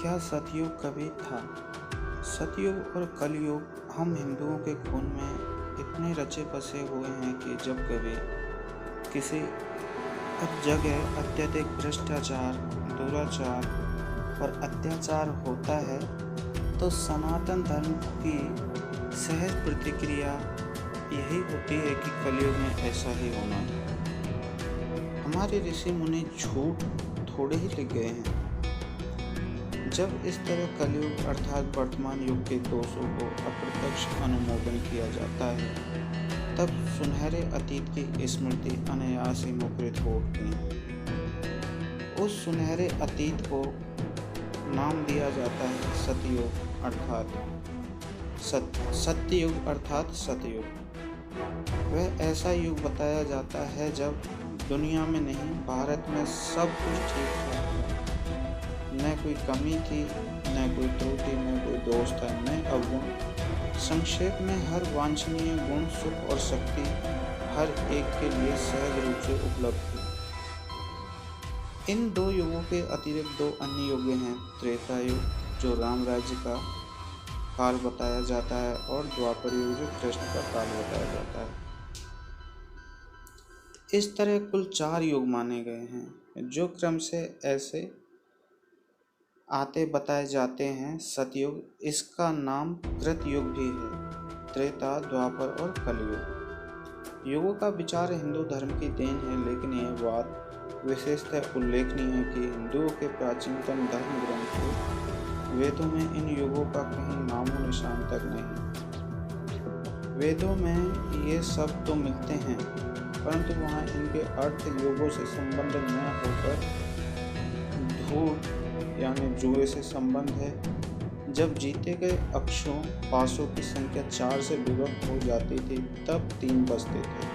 क्या सतयुग कभी था? सतयुग और कलयुग हम हिंदुओं के खून में इतने रचे बसे हुए हैं कि जब कभी किसी जगह अत्यधिक भ्रष्टाचार, दुराचार और अत्याचार होता है तो सनातन धर्म की सहज प्रतिक्रिया यही होती है कि कलयुग में ऐसा ही होना है। हमारे ऋषि मुनि झूठ थोड़े ही लिख गए हैं। जब इस तरह कलयुग अर्थात वर्तमान युग के दोषों को अप्रत्यक्ष अनुमोदन किया जाता है, तब सुनहरे अतीत की स्मृति अनायास ही मुखरित हो उठती है। उस सुनहरे अतीत को नाम दिया जाता है सतयुग अर्थात सतयुग। वह ऐसा युग बताया जाता है जब दुनिया में नहीं, भारत में सब कुछ ठीक था। न कोई कमी थी, न कोई त्रुटि, न कोई दोष था, न अवगुण। संक्षेप में हर वांछनीय गुण, सुख और शक्ति हर एक के लिए सहज रूप से उपलब्ध थी। इन दो युगों के अतिरिक्त दो अन्य युग हैं। त्रेता युग, जो राम राज्य का काल बताया जाता है, और द्वापर युग, जो कृष्ण का काल बताया जाता है। इस तरह कुल 4 युग माने गए हैं, जो क्रम से ऐसे आते बताए जाते हैं। सतयुग, इसका नाम कृतयुग भी है। त्रेता, द्वापर और कलयुग। युगों का विचार हिंदू धर्म की देन है, लेकिन यह बात विशेषतः उल्लेखनीय है कि हिंदुओं के प्राचीनतम धर्म ग्रंथों वेदों में इन युगों का कहीं नामो निशान तक नहीं। वेदों में ये सब तो मिलते हैं, परंतु वहाँ इनके अर्थ युगों से संबंध न होकर धूर्त यानी जुए से संबंध है। जब जीते गए अक्षों पासों की संख्या 4 से विभक्त हो जाती थी, तब 3 बचते थे,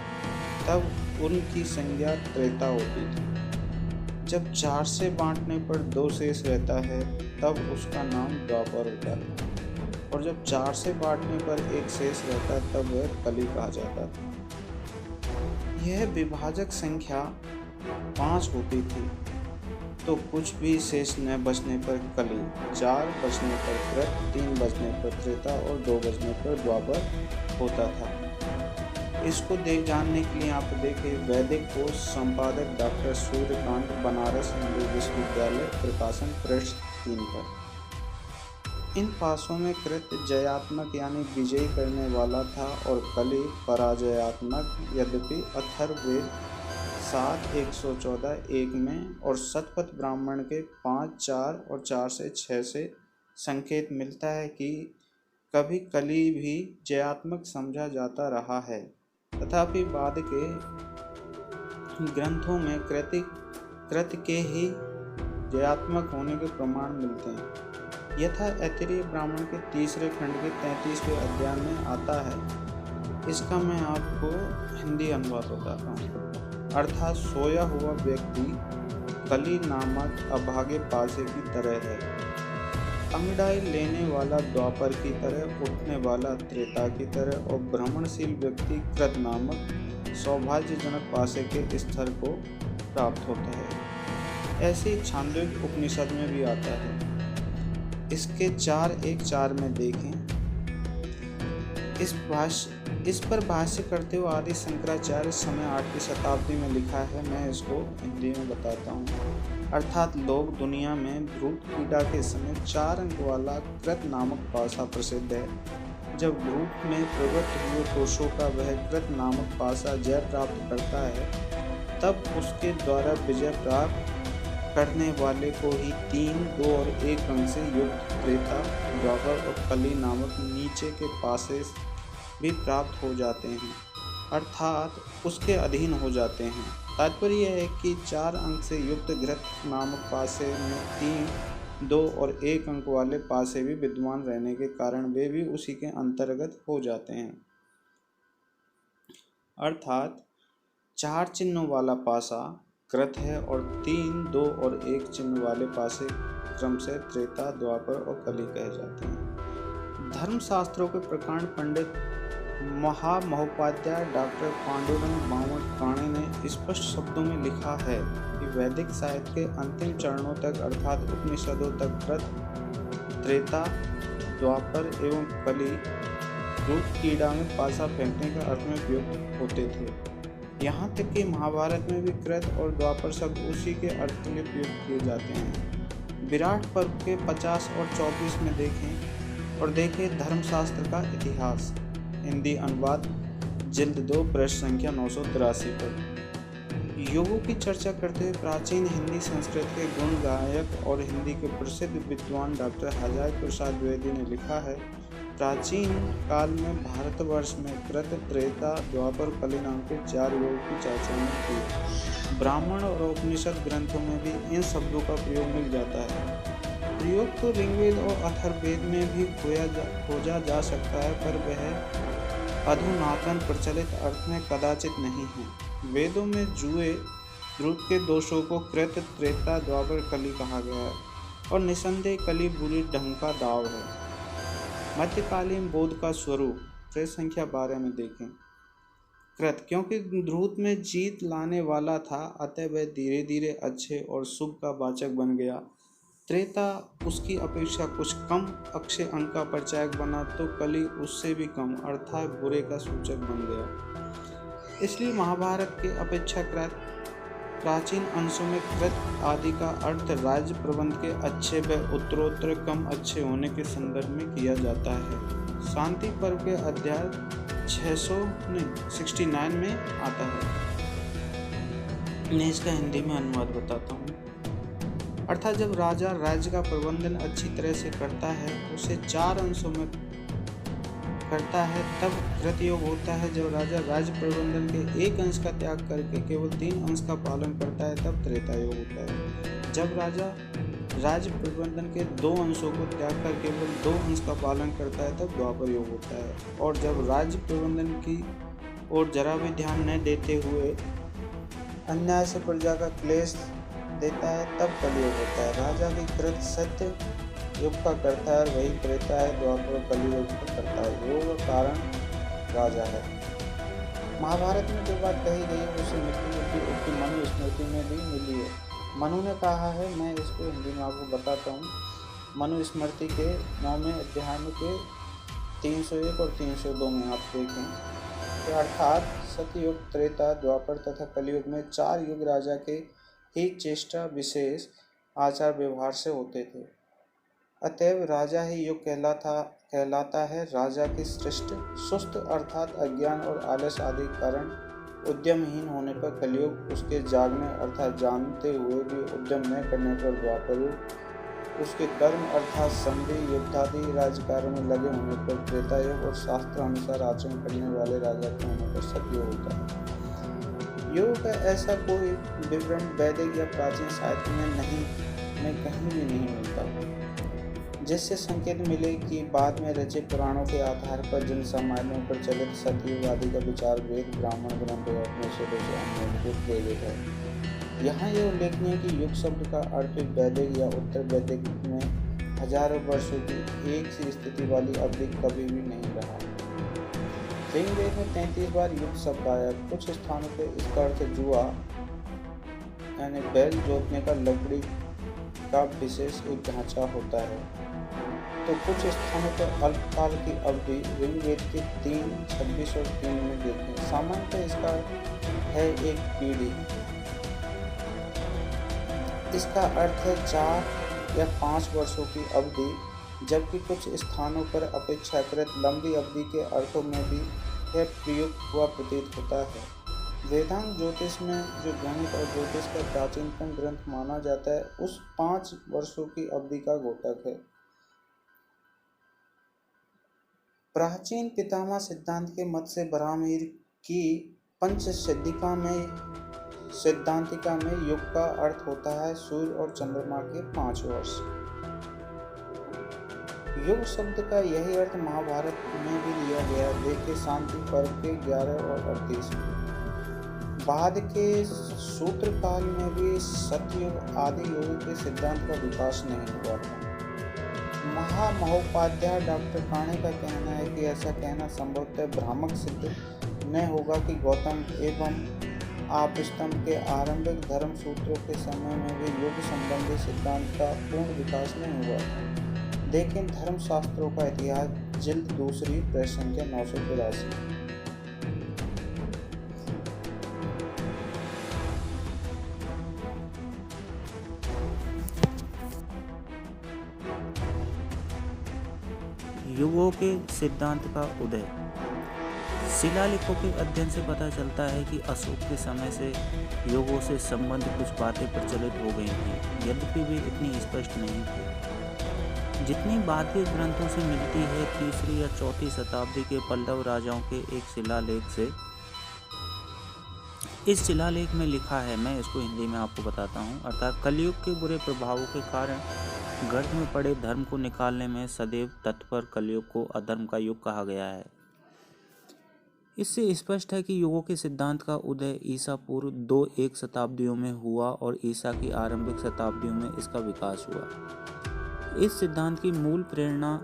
तब उनकी संज्ञा त्रेता होती थी। जब 4 से बांटने पर 2 शेष रहता है, तब उसका नाम द्वापर होता है, और जब 4 से बांटने पर 1 शेष रहता है, तब वह कली कहा जाता था। यह विभाजक संख्या 5 होती थी, तो कुछ भी शेष न बचने पर कली, 4 बचने पर कृत, 3 बचने पर त्रेता और 2 बचने पर द्वापर होता था। इसको जानने के लिए आप देखिए वैदिक कोश संपादक डॉक्टर सूर्यकांत, बनारस हिंदू विश्वविद्यालय, प्रकाशन पृष्ठ 3 पर। इन पासों में कृत जयात्मक यानी विजयी करने वाला था, और कली पराजयात्मक। यद्यपि अथर्ववेद 7:114 में और शतपथ ब्राह्मण के 5:4 और 4 से 6 से संकेत मिलता है कि कभी कली भी जयात्मक समझा जाता रहा है, तथापि बाद के ग्रंथों में कृत के ही जयात्मक होने के प्रमाण मिलते हैं। यथा ऐतरेय ब्राह्मण के 3 खंड के 33वें अध्याय में आता है। इसका मैं आपको हिंदी अनुवाद बताता हूँ। अर्थात सोया हुआ व्यक्ति कली नामक अभागे पासे की तरह है, अंगड़ाई लेने वाला द्वापर की तरह, उठने वाला त्रेता की तरह, और भ्रमणशील व्यक्ति कृत नामक सौभाग्यजनक पासे के स्तर को प्राप्त होता है। ऐसे छांदोग्य उपनिषद में भी आता है। इसके 4:1-4 में देखें। इस पर भाष्य करते हुए आदि शंकराचार्य समय 8वीं शताब्दी में लिखा है। मैं इसको हिंदी में बताता हूँ। अर्थात लोग दुनिया में भ्रूत क्रीड़ा के समय 4 अंक वाला कृत नामक पासा प्रसिद्ध है। जब भ्रूत में प्रवृत्त हुए पुरुषों का वह कृत नामक पासा जय प्राप्त करता है, तब उसके द्वारा विजय प्राप्त करने वाले को ही 3, 2 और 1 अंक से युक्त त्रेता, द्वापर और कली नामक नीचे के पासे भी प्राप्त हो जाते हैं, अर्थात उसके अधीन हो जाते हैं। तात्पर्य यह है कि 4 अंक से युक्त घृत नामक पासे में 3, 2 और 1 अंक वाले पासे भी विद्यमान रहने के कारण वे भी उसी के अंतर्गत हो जाते हैं। अर्थात 4 चिन्हों वाला पासा कृत है, और 3, 2 और 1 चिन्ह वाले पासे क्रम से त्रेता, द्वापर और कली कहे जाते हैं। धर्मशास्त्रों के प्रकांड पंडित महामहोपाध्याय डॉक्टर पांडुरंग बावट काणे ने स्पष्ट शब्दों में लिखा है कि वैदिक साहित्य के अंतिम चरणों तक अर्थात उपनिषदों तक कृत, त्रेता, द्वापर एवं कली रूप कीड़ा में पासा फेंकने का अर्थ में उपयोग होते थे। यहाँ तक कि महाभारत में भी कृत और द्वापर शब्द उसी के अर्थ के लिए प्रयोग किए जाते हैं। विराट पर्व के 50 और 24 में देखें धर्मशास्त्र का इतिहास, हिंदी अनुवाद, जिल्द 2, पृष्ठ संख्या 983 पर। योगों की चर्चा करते हुए प्राचीन हिंदी संस्कृत के गुण गायक और हिंदी के प्रसिद्ध विद्वान डॉक्टर हजारी प्रसाद द्विवेदी ने लिखा है, प्राचीन काल में भारतवर्ष में कृत, त्रेता, द्वापर, कली नाम के 4 युगों की चर्चा में थी। ब्राह्मण और उपनिषद ग्रंथों में भी इन शब्दों का प्रयोग मिल जाता है। प्रयोग तो ऋग्वेद और अथर्ववेद में भी खोजा जा सकता है, पर वह अधुनातन प्रचलित अर्थ में कदाचित नहीं है। वेदों में जुए रूप के दोषों को कृत, त्रेता, द्वापर, कली कहा गया है और निसंदेह कली बुरी ढंग का दाव है। मध्यकालीन बौद्ध का स्वरूप पृष्ठ संख्या 12 में देखें। कृत क्योंकि ध्रुव में जीत लाने वाला था, अतः वह धीरे धीरे अच्छे और शुभ का वाचक बन गया। त्रेता उसकी अपेक्षा कुछ कम अक्षय अंक का प्रचारक बना, तो कली उससे भी कम अर्थात बुरे का सूचक बन गया। इसलिए महाभारत के अपेक्षाकृत प्राचीन अंशों में कृत आदि का अर्थ राज्य प्रबंध के अच्छे व उत्तरोत्तर कम अच्छे होने के संदर्भ में किया जाता है। शांति पर्व के अध्याय 669 में आता है। मैं इसका हिंदी में अनुवाद बताता हूँ। अर्थात जब राजा राज्य का प्रबंधन अच्छी तरह से करता है, उसे 4 अंशों में करता है, तब कृत योग होता है। जब राजा राज्य प्रबंधन के 1 अंश का त्याग करके केवल 3 अंश का पालन करता है, तब त्रेता योग होता है। जब राजा राज्य प्रबंधन के 2 अंशों को त्याग कर केवल 2 अंश का पालन करता है, तब द्वापर योग होता है। और जब राज्य प्रबंधन की ओर जरा भी ध्यान न देते हुए अन्याय से प्रजा का क्लेश देता है, तब कलियुग होता है। राजा भी कृत सत्य युग का करता है और वही त्रेता है, द्वापर कलियुग का करता है। योग कारण राजा है। महाभारत में जो बात कही गई है उसे मिलती उसकी मनु स्मृति में भी मिली है। मनु ने कहा है, मैं इसको हिंदी में आपको बताता हूँ। मनु स्मृति के 9वें अध्याय में के 301 और 302 में आप देखें कि अर्थात सतयुग, त्रेता, द्वापर तथा कलियुग में 4 युग राजा के ही चेष्टा विशेष आचार व्यवहार से होते थे। अतएव राजा ही युग कहलाता है। राजा की सृष्टि सुस्त अर्थात अज्ञान और आलस आदि कारण उद्यमहीन होने पर कलियुग, उसके जागने अर्थात जानते हुए भी उद्यम न करने पर द्वापर युग, उसके कर्म अर्थात संधि युद्धादि राजकार्य में लगे होने पर त्रेता युग और शास्त्र अनुसार आचरण करने वाले राजा के होने पर सतयुग होता है। योग का ऐसा कोई विवरण वैदिक या प्राचीन साहित्य में कहीं भी नहीं मिलता, जिससे संकेत मिले कि बाद में रचे पुराणों के आधार पर जन सामान्य में प्रचलित सतयुग आदि का विचार वेद, ब्राह्मण ग्रंथों और उपनिषदों से अनुमोदित प्रेरित है। यहाँ यह उल्लेखनीय है कि युग शब्द का अर्थ वैदिक या उत्तर वैदिक में हजारों वर्षों की एक सी स्थिति वाली अवधि कभी भी नहीं रहा। ऋग्वेद में 33 बार युग शब्द आया। कुछ स्थानों पर इसका अर्थ जुआ यानी बैल जोतने का लकड़ी का विशेष एक ढांचा होता है, तो कुछ स्थानों पर अल्पकाल की अवधि ऋग्वेद के 3, 26 और 3 में देखें। सामान्यतः इसका अर्थ है एक पीढ़ी। इसका अर्थ है 4 या 5 वर्षों की अवधि, जबकि कुछ स्थानों पर अपेक्षाकृत लंबी अवधि के अर्थों में भी यह प्रयुक्त हुआ प्रतीत होता है। वेदांत ज्योतिष में जो गणित और ज्योतिष का प्राचीनतम ग्रंथ माना जाता है, उस 5 वर्षों की अवधि का घोतक है। प्राचीन पितामह सिद्धांत के मत से बराहमिहिर की पंचसिद्धिका में युग का अर्थ होता है सूर्य और चंद्रमा के 5 वर्ष। युग शब्द का यही अर्थ महाभारत में भी लिया गया। देखिए शांति पर्व के 11 और 38 में। बाद के सूत्र काल में भी सतयुग आदि योग के सिद्धांत का विकास नहीं हुआ था। महामहोपाध्याय डॉक्टर काणे का कहना है कि ऐसा कहना संभवतः भ्रामक सिद्ध न होगा कि गौतम एवं आपस्तंभ के आरंभिक धर्म सूत्रों के समय में भी युग संबंधी सिद्धांत का पूर्ण विकास नहीं हुआ था। देखें धर्मशास्त्रों का इतिहास, जिल्द दूसरी, पृष्ठ संख्या 983। युगों के सिद्धांत का उदय। शिलालेखों के अध्ययन से पता चलता है कि अशोक के समय से युगों से संबंधित कुछ बातें प्रचलित हो गई थीं, यद्यपि वे इतनी स्पष्ट नहीं थी जितनी बाद के ग्रंथों से मिलती है। 3री या 4ठी शताब्दी के पल्लव राजाओं के एक शिलालेख से इस शिलालेख में लिखा है, मैं इसको हिंदी में आपको बताता हूँ, अर्थात कलयुग के बुरे प्रभावों के कारण गर्त में पड़े धर्म को निकालने में सदैव तत्पर कलयुग को अधर्म का युग कहा गया है। इससे स्पष्ट है कि युगों के सिद्धांत का उदय ईसा पूर्व 2-1 शताब्दियों में हुआ और ईसा की आरंभिक शताब्दियों में इसका विकास हुआ। इस सिद्धांत की मूल प्रेरणा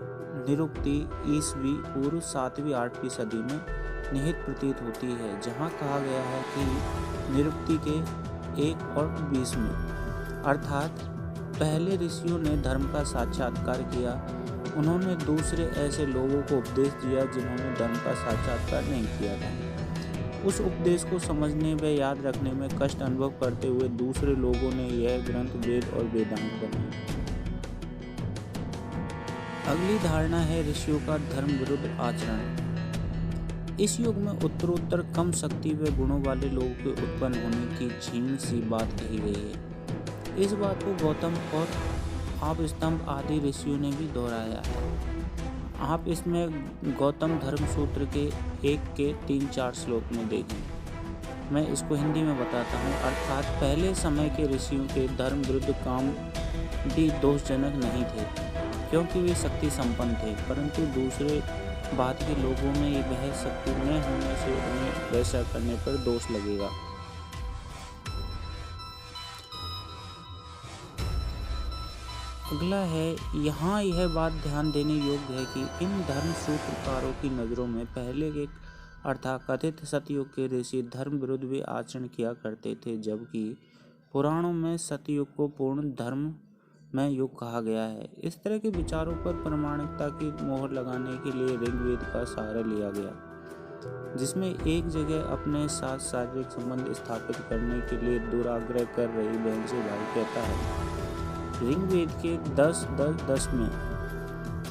निरुक्ति ईसवी पूर्व 7वीं-8वीं सदी में निहित प्रतीत होती है, जहाँ कहा गया है कि निरुक्ति के 1 और 20 में, अर्थात पहले ऋषियों ने धर्म का साक्षात्कार किया, उन्होंने दूसरे ऐसे लोगों को उपदेश दिया जिन्होंने धर्म का साक्षात्कार नहीं किया था। उस उपदेश को समझने व याद रखने में कष्ट अनुभव करते हुए दूसरे लोगों ने यह ग्रंथ वेद और वेदांत बनाए। अगली धारणा है ऋषियों का धर्म विरुद्ध आचरण। इस युग में उत्तरोत्तर कम शक्ति व गुणों वाले लोगों के उत्पन्न होने की क्षीण सी बात कही गई है। इस बात को गौतम और आपस्तंभ आदि ऋषियों ने भी दोहराया है। आप इसमें गौतम धर्म सूत्र के 1 के 3-4 श्लोक में देखें। मैं इसको हिंदी में बताता हूँ, अर्थात पहले समय के ऋषियों के धर्म विरुद्ध काम भी दोषजनक नहीं थे, क्योंकि वे शक्ति संपन्न थे, परंतु दूसरे बाद के लोगों में वह शक्ति न होने से उन्हें वैसा करने पर दोष लगेगा। अगला है, यहाँ यह बात ध्यान देने योग्य है कि इन धर्म सूत्रकारों की नज़रों में पहले के अर्थात कथित सतयुग के ऋषि धर्म विरुद्ध भी आचरण किया करते थे, जबकि पुराणों में सतयुग को पूर्ण धर्म में युग कहा गया है। इस तरह के विचारों पर प्रामाणिकता की मोहर लगाने के लिए ऋग्वेद का सहारा लिया गया, जिसमें एक जगह अपने साथ शारीरिक संबंध स्थापित करने के लिए दुराग्रह कर रही बहन से भाई कहता है। ऋग्वेद के 10:10 में,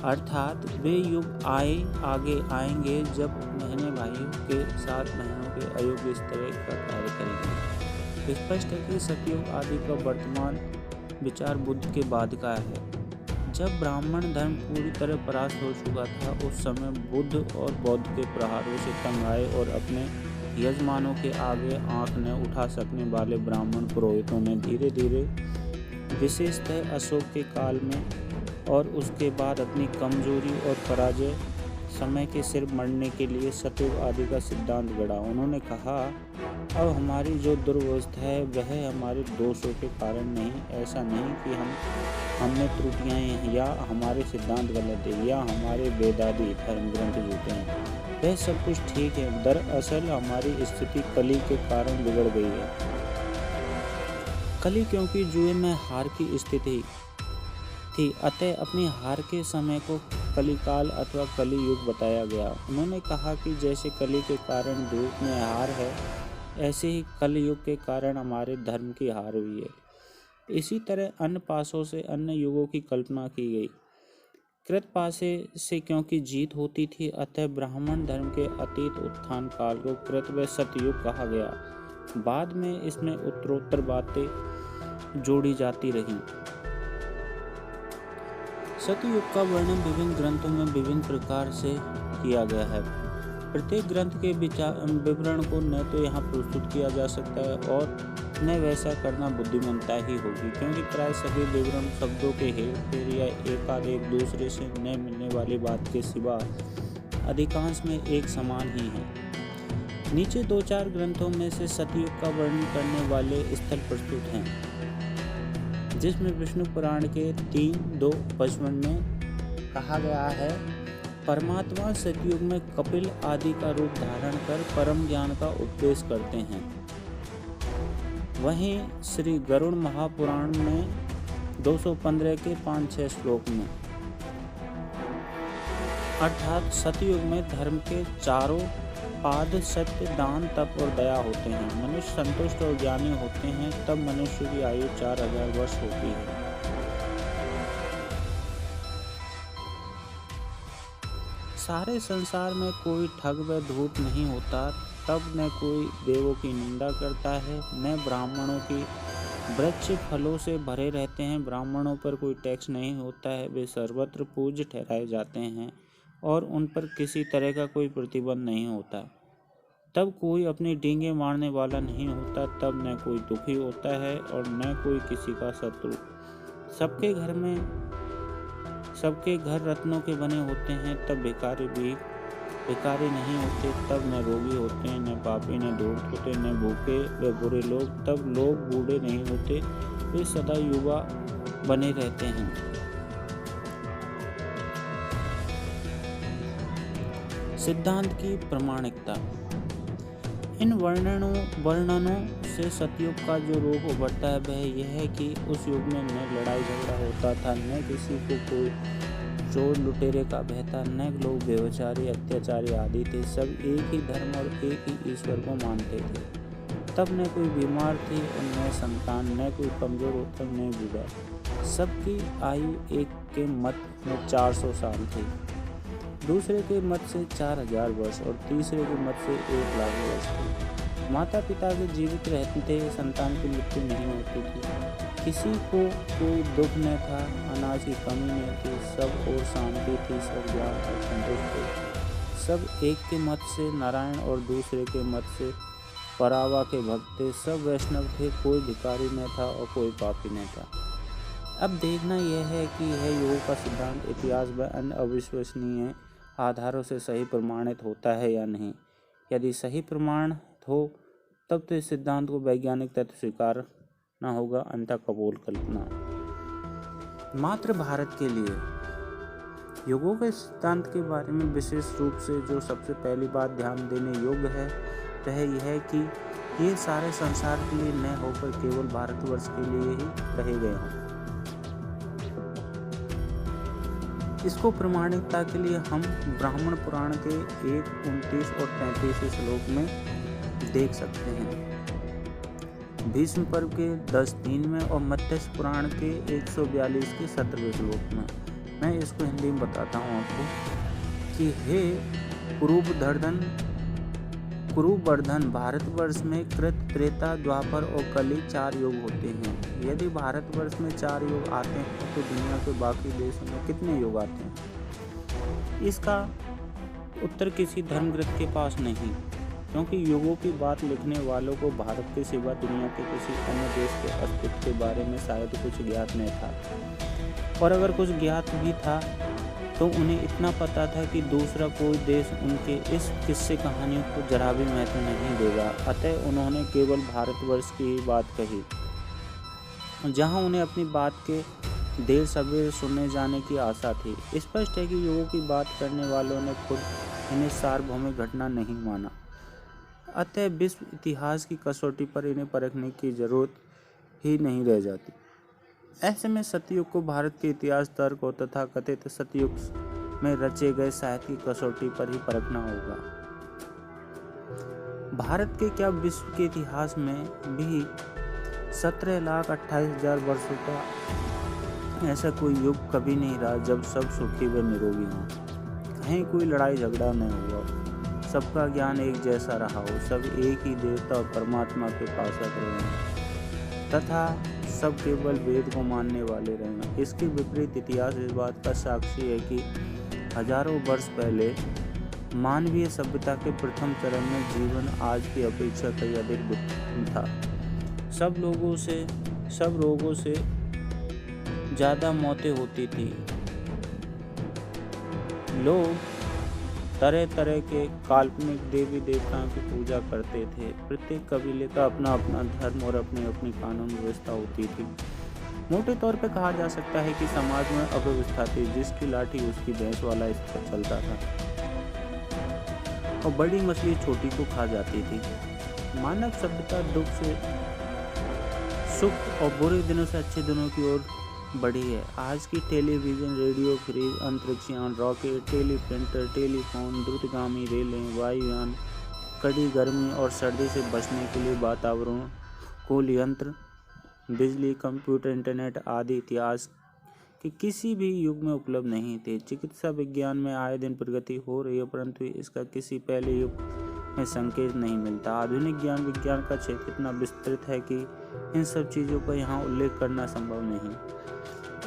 अर्थात वे युग आगे आएंगे जब बहनें भाइयों के साथ बहनों के अयोग्य इस तरह का कार्य करेंगे। स्पष्ट है कि सतयुग आदि का वर्तमान विचार बुद्ध के बाद का है। जब ब्राह्मण धर्म पूरी तरह परास्त हो चुका था, उस समय बुद्ध और बौद्ध के प्रहारों से तंग आए और अपने यजमानों के आगे आंख न उठा सकने वाले ब्राह्मण पुरोहितों ने धीरे धीरे, विशेषतः अशोक के काल में और उसके बाद अपनी कमजोरी और पराजय समय के सिर मरने के लिए सतयुग आदि का सिद्धांत गढ़ा। उन्होंने कहा, अब हमारी जो दुर्वस्था है वह हमारे दोषों के कारण नहीं, ऐसा नहीं कि हमने त्रुटियां हैं या हमारे सिद्धांत गलत है या हमारे वेदादि धर्म ग्रंथ झूठे हैं, वह सब कुछ ठीक है। दरअसल हमारी स्थिति कली के कारण बिगड़ गई है। कली क्योंकि जुए में हार की स्थिति थी, अतः अपनी हार के समय को कलिकाल अथवा कली युग बताया गया। उन्होंने कहा कि जैसे कली के कारण धूप में हार है, ऐसे ही कलयुग के कारण हमारे धर्म की हार हुई है। इसी तरह अन्य पासों से अन्य युगों की कल्पना की गई। कृत पासे से क्योंकि जीत होती थी, अतः ब्राह्मण धर्म के अतीत उत्थान काल को कृत व सतयुग कहा गया। बाद में इसमें उत्तरोत्तर बातें जोड़ी जाती रहीं। सतयुग का वर्णन विभिन्न ग्रंथों में विभिन्न प्रकार से किया गया है। प्रत्येक ग्रंथ के विवरण को न तो यहाँ प्रस्तुत किया जा सकता है और न वैसा करना बुद्धिमत्ता ही होगी, क्योंकि प्राय सभी विवरण शब्दों के हेरफेर या एकाध एक दूसरे से न मिलने वाली बात के सिवा अधिकांश में एक समान ही है। नीचे 2-4 ग्रंथों में से सतयुग का वर्णन करने वाले स्थल प्रस्तुत हैं, जिसमें विष्णु पुराण के 3:2-55 में कहा गया है, परमात्मा सतयुग में कपिल आदि का रूप धारण कर परम ज्ञान का उपदेश करते हैं। वहीं श्री गरुड़ महापुराण में 215 के 5-6 श्लोक में, अर्थात सतयुग में धर्म के चारों पाद सत्य, दान, तप और दया होते हैं। मनुष्य संतुष्ट और ज्ञानी होते हैं, तब मनुष्य की आयु 4000 वर्ष होती है। सारे संसार में कोई ठग व धूर्त नहीं होता, तब न कोई देवों की निंदा करता है, न ब्राह्मणों की वृक्ष फलों से भरे रहते हैं। ब्राह्मणों पर कोई टैक्स नहीं होता है, वे सर्वत्र पूज्य ठहराए जाते हैं और उन पर किसी तरह का कोई प्रतिबंध नहीं होता। तब कोई अपनी डींगे मारने वाला नहीं होता, तब न कोई दुखी होता है और न कोई किसी का शत्रु। सबके घर रत्नों के बने होते हैं, तब भिखारी नहीं होते, तब न रोगी होते हैं, न पापी, न धूर्त होते, न भूखे व बुरे लोग। तब लोग बूढ़े नहीं होते, वे सदा युवा बने रहते हैं। सिद्धांत की प्रामाणिकता। इन वर्णनों से सतयुग का जो रूप उभरता है वह यह है कि उस युग में न लड़ाई झगड़ा होता था, न किसी को कोई चोर लुटेरे का भय था, न लोग व्यभिचारी अत्याचारी आदि थे। सब एक ही धर्म और एक ही ईश्वर को मानते थे। तब न कोई बीमार थी और न संतान, न कोई कमजोर होता न बूढ़ा। सबकी आयु एक के मत में 400 साल थी, दूसरे के मत से 4000 वर्ष और तीसरे के मत से 1 लाख वर्ष थी। माता पिता के जीवित रहते संतान की मृत्यु नहीं होती थी। किसी को कोई दुख न था, अनाज की कमी नहीं थी, सब और शांति थी, सब ज्ञान और संतुष्ट थे। सब एक के मत से नारायण और दूसरे के मत से परावा के भक्त थे। सब वैष्णव थे, कोई भिखारी न था और कोई पापी न था। अब देखना यह है कि यह योग का सिद्धांत इतिहास व अन्य अविश्वसनीय आधारों से सही प्रमाणित होता है या नहीं। यदि सही प्रमाणित हो तब तो इस सिद्धांत को वैज्ञानिक तत्व स्वीकार न होगा, अन्यथा कपोल कल्पना। मात्र भारत के लिए योगों के सिद्धांत के बारे में विशेष रूप से जो सबसे पहली बात ध्यान देने योग्य है वह यह है कि ये सारे संसार के लिए न होकर केवल भारतवर्ष के लिए ही कहे गए हैं। इसको प्रमाणिकता के लिए हम ब्राह्मण पुराण के 1, 29 और 33 श्लोक में देख सकते हैं, भीष्म पर्व के 10:3 में और मत्स्य पुराण के 142 के 17वें श्लोक में। मैं इसको हिंदी में बताता हूँ आपको कि हे कुरुवर्धन, भारतवर्ष में कृत, त्रेता, द्वापर और कली 4 युग होते हैं। यदि भारतवर्ष में 4 युग आते हैं तो दुनिया के बाकी देशों में कितने युग आते हैं? इसका उत्तर किसी धर्मग्रंथ के पास नहीं, क्योंकि युगों की बात लिखने वालों को भारत के सिवा दुनिया के किसी अन्य देश के अस्तित्व के बारे में शायद कुछ ज्ञात नहीं था, और अगर कुछ ज्ञात भी था तो उन्हें इतना पता था कि दूसरा कोई देश उनके इस किस्से कहानियों को जरा भी महत्व नहीं देगा। अतः उन्होंने केवल भारतवर्ष की ही बात कही, जहां उन्हें अपनी बात के देर सवेर सुने जाने की आशा थी। स्पष्ट है कि युगों की बात करने वालों ने खुद इन्हें सार्वभौमिक घटना नहीं माना, अतः विश्व इतिहास की कसौटी पर इन्हें परखने की जरूरत ही नहीं रह जाती। ऐसे में सतयुग को भारत के इतिहास, तर्क और तथा कथित सतयुग में रचे गए साहित्य की कसौटी पर ही परखना होगा। भारत के क्या विश्व के इतिहास में भी 17,28,000 वर्षों का ऐसा कोई युग कभी नहीं रहा जब सब सुखी व निरोगी हों, कहीं कोई लड़ाई झगड़ा न हुआ, सबका ज्ञान एक जैसा रहा हो, सब एक ही देवता और परमात्मा के उपासक रहे तथा सब केवल वेद को मानने वाले रहे। इसके विपरीत इतिहास इस बात का साक्षी है कि हजारों वर्ष पहले मानवीय सभ्यता के प्रथम चरण में जीवन आज की अपेक्षा कई अधिक दुर्गम था। सब रोगों से ज़्यादा मौतें होती थी। लोग तरह तरह के काल्पनिक देवी देवताओं की पूजा करते थे। प्रत्येक कबीले का अपना अपना धर्म और अपनी अपनी कानून व्यवस्था होती थी। मोटे तौर पे कहा जा सकता है कि समाज में अव्यवस्था थी, जिसकी लाठी उसकी भैंस वाला इस पर चलता था और बड़ी मछली छोटी को खा जाती थी। मानव सभ्यता दुख से सुख और बुरे दिनों से अच्छे दिनों की ओर बढ़ी है। आज की टेलीविज़न, रेडियो, फ्रिज, अंतरिक्ष यान, रॉकेट, टेलीप्रिंटर, टेलीफोन, द्रुतगामी रेलें, वायुयान, कड़ी गर्मी और सर्दी से बचने के लिए वातावरण कूल यंत्र, बिजली, कंप्यूटर, इंटरनेट आदि इतिहास के किसी भी युग में उपलब्ध नहीं थे। चिकित्सा विज्ञान में आए दिन प्रगति हो रही है, परंतु इसका किसी पहले युग में संकेत नहीं मिलता। आधुनिक ज्ञान विज्ञान का क्षेत्र इतना विस्तृत है कि इन सब चीज़ों का यहाँ उल्लेख करना संभव नहीं।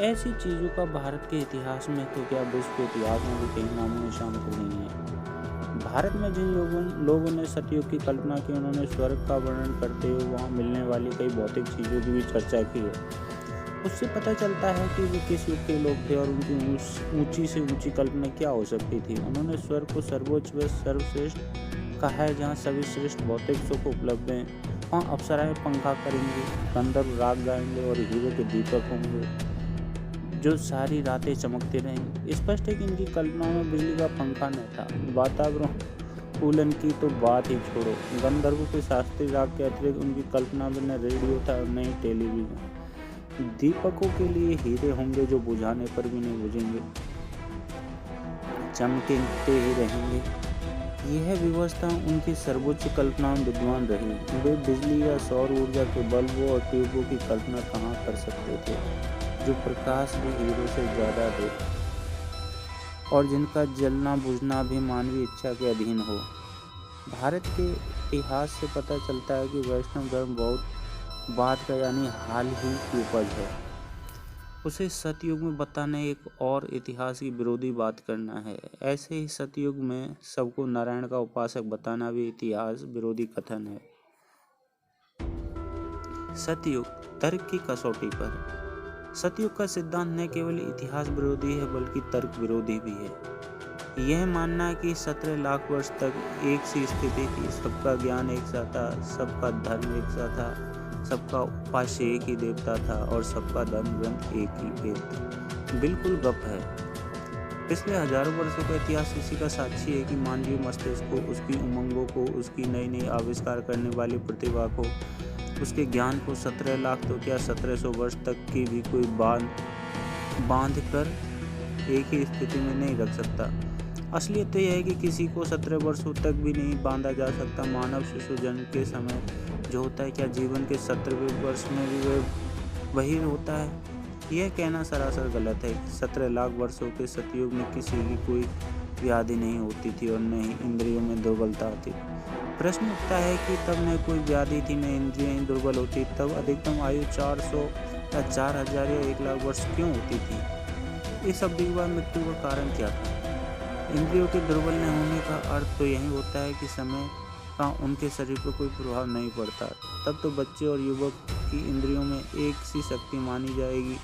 ऐसी चीज़ों का भारत के इतिहास में तो क्या विश्व के इतिहास में भी कहीं नामो निशान तो नहीं है। भारत में जिन लोगों ने सतयुग की कल्पना की, उन्होंने स्वर्ग का वर्णन करते हुए वहाँ मिलने वाली कई भौतिक चीज़ों की भी चर्चा की है। उससे पता चलता है कि वे किस युग के लोग थे और उनकी ऊंची से ऊंची कल्पना क्या हो सकती थी। उन्होंने स्वर्ग को सर्वोच्च व सर्वश्रेष्ठ कहा है, जहाँ सभी श्रेष्ठ भौतिक सुख उपलब्ध हैं। वहाँ अप्सराएं पंखा करेंगी, गंधर्व राग गाएंगे और हीरे के दीपक होंगे जो सारी रातें चमकते रहेंगे। स्पष्ट है कि इनकी कल्पना में बिजली का पंखा नहीं था। वातावरण कूलन की तो बात ही छोड़ो, गंधर्वों के शास्त्रीय राग के अतिरिक्त उनकी कल्पना में न रेडियो था और न ही टेलीविजन। दीपकों के लिए हीरे होंगे जो बुझाने पर भी नहीं बुझेंगे, चमकते ही रहेंगे। यह व्यवस्था उनकी सर्वोच्च कल्पना में विद्वान रही। वे बिजली या सौर ऊर्जा के बल्बों और ट्यूबों की कल्पना कहाँ कर सकते थे, जो प्रकाश भी हीरो से ज़्यादा हो और जिनका जलना बुझना भी मानवीय इच्छा के अधीन हो। भारत के इतिहास से पता चलता है कि वैष्णव धर्म बहुत बाद का यानी हाल ही की उपज है। उसे सतयुग में बताने एक और इतिहास की विरोधी बात करना है। ऐसे ही सतयुग में सबको नारायण का उपासक बताना भी इतिहास विरोधी कथन है। सतयुग तर्क की कसौटी पर। सतयुग का सिद्धांत न केवल इतिहास विरोधी है बल्कि तर्क विरोधी भी है। यह मानना है कि 17 लाख वर्ष तक एक सी स्थिति थी, सबका ज्ञान एक सा था, सबका धर्म एक सा था, सबका उपास्य एक ही देवता था और सबका धर्म ग्रंथ एक ही वेद थे, बिल्कुल गप है। पिछले हजारों वर्षों का इतिहास इसी का साक्षी है कि मानवीय मस्तिष्क को, उसकी उमंगों को, उसकी नई नई आविष्कार करने वाली प्रतिभा को, उसके ज्ञान को 17 लाख तो क्या 1700 वर्ष तक की भी कोई बांध कर एक ही स्थिति में नहीं रख सकता। असलियत तो यह है कि किसी को 17 वर्षों तक भी नहीं बांधा जा सकता। मानव शिशु जन्म के समय जो होता है, क्या जीवन के 17वें वर्ष में भी वही होता है? यह कहना सरासर गलत है। 17 लाख वर्षों के सतयुग में किसी की कोई व्याधि नहीं होती थी और न ही इंद्रियों में दुर्बलता आती। प्रश्न उठता है कि तब न कोई व्याधि थी, न इंद्रियां दुर्बल होती, तब अधिकतम आयु 400 या 4000 या 1 लाख वर्ष क्यों होती थी? इस अवधि के बाद मृत्यु का कारण क्या था? इंद्रियों के दुर्बल न होने का अर्थ तो यही होता है कि समय का उनके शरीर पर कोई प्रभाव नहीं पड़ता। तब तो बच्चे और युवक की इंद्रियों में एक सी शक्ति मानी जाएगी।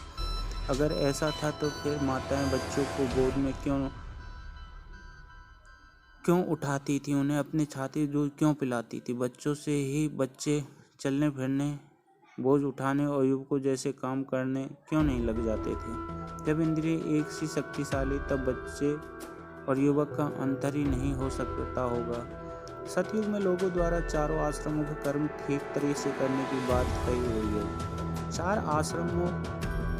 अगर ऐसा था तो फिर माताएं बच्चों को गोद में क्यों उठाती थी, उन्हें अपनी छाती दूध क्यों पिलाती थी? बच्चों से ही बच्चे चलने फिरने, बोझ उठाने और युवकों जैसे काम करने क्यों नहीं लग जाते थे? जब इंद्रिय एक सी शक्तिशाली, तब बच्चे और युवक का अंतर ही नहीं हो सकता होगा। सतयुग में लोगों द्वारा चारों आश्रमों के कर्म ठीक तरीके से करने की बात कही हुई है। 4 आश्रमों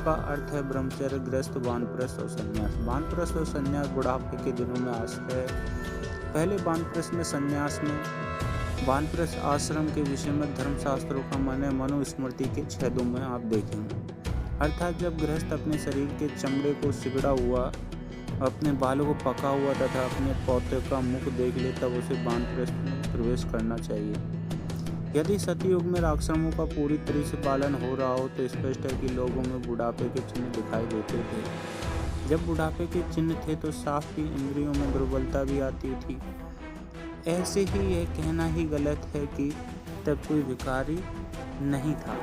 का अर्थ है ब्रह्मचर्य, गृहस्थ, वानप्रस्थ और संन्यास। वानप्रस्थ और संन्यास बुढ़ापे के दिनों में आश्रय। पहले वानप्रस्थ में संन्यास में वानप्रस्थ आश्रम के विषय में धर्मशास्त्रों का मन है। मनुस्मृति के छेदों में आप देखेंगे, अर्थात जब गृहस्थ अपने शरीर के चमड़े को सिगड़ा हुआ, अपने बालों को पका हुआ तथा अपने पौधे का मुख देख ले, तब उसे वानप्रस्थ में प्रवेश करना चाहिए। यदि सतयुग में आश्रमों का पूरी तरह से पालन हो रहा हो तो स्पष्ट है कि लोगों में बुढ़ापे के चिन्ह दिखाई देते थे। जब बुढ़ापे के चिन्ह थे तो साफ ही इंद्रियों में दुर्बलता भी आती थी। ऐसे ही यह कहना ही गलत है कि तब कोई भिखारी नहीं था।